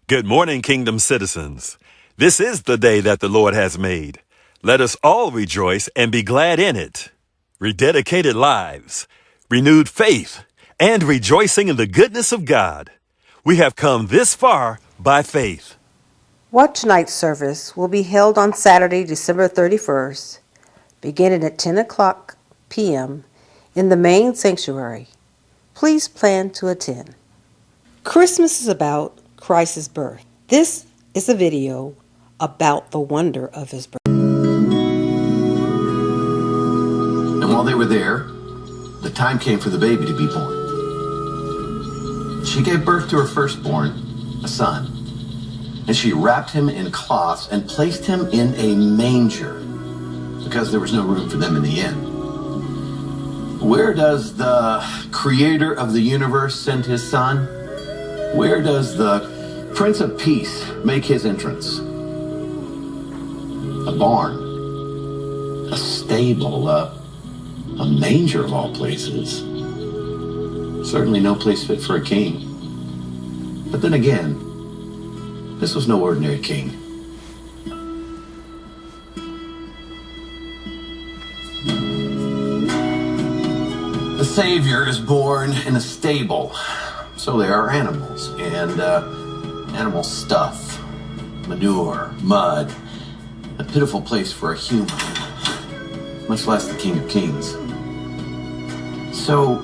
Good morning, kingdom citizens. This is the day that the Lord has made. Let us all rejoice and be glad in it. Rededicated lives, renewed faith, and rejoicing in the goodness of God. We have come this far by faith. Watch night service will be held on Saturday, December 31st, beginning at 10 o'clock p.m. in the main sanctuary. Please plan to attend. Christmas is about Christ's birth. This is a video about the wonder of his birth. And while they were there, the time came for the baby to be born. She gave birth to her firstborn, a son, and she wrapped him in cloths and placed him in a manger because there was no room for them in the inn. Where does the creator of the universe send his son? Where does the Prince of Peace make his entrance? A barn, a stable, a manger of all places. Certainly no place fit for a king. But then again, this was no ordinary king. The Savior is born in a stable. So there are animals and animal stuff, manure, mud, a pitiful place for a human, much less the King of Kings. So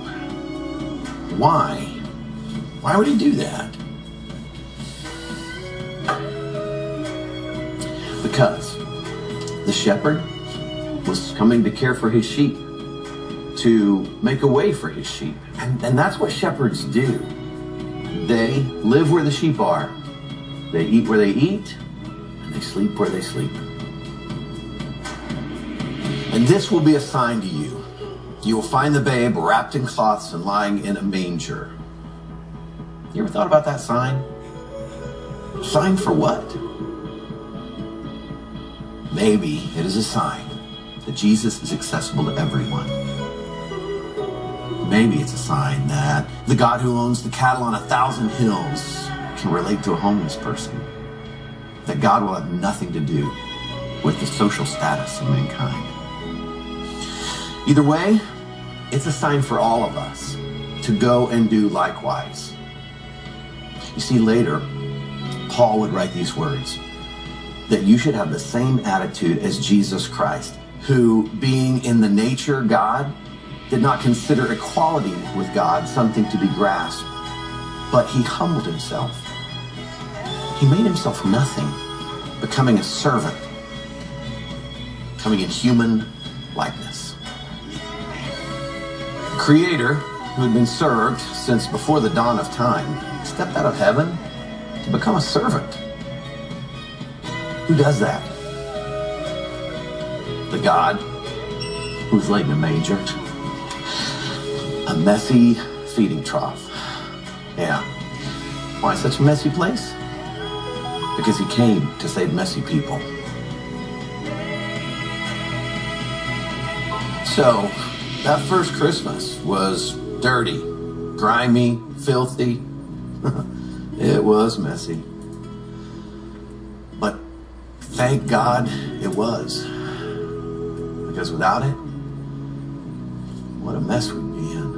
why would he do that? Because the shepherd was coming to care for his sheep, to make a way for his sheep. And that's what shepherds do. They live where the sheep are. They eat where they eat, and they sleep where they sleep. And this will be a sign to you. You will find the babe wrapped in cloths and lying in a manger. You ever thought about that sign? Sign for what? Maybe it is a sign that Jesus is accessible to everyone. Maybe it's a sign that the God who owns the cattle on 1,000 hills can relate to a homeless person. That God will have nothing to do with the social status of mankind. Either way, it's a sign for all of us to go and do likewise. You see, later, Paul would write these words, that you should have the same attitude as Jesus Christ, who, being in the nature God, did not consider equality with God something to be grasped, but he humbled himself. He made himself nothing, becoming a servant, coming in human likeness. The Creator, who had been served since before the dawn of time, stepped out of heaven to become a servant. Who does that? The God who's laid in a manger. A messy feeding trough. Yeah. Why such a messy place? Because he came to save messy people. So, that first Christmas was dirty, grimy, filthy. It was messy. But thank God it was. Because without it, what a mess we'd be in.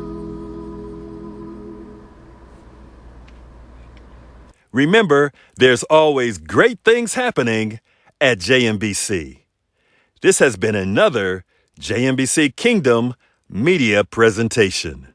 Remember, there's always great things happening at JMBC. This has been another JMBC Kingdom Media presentation.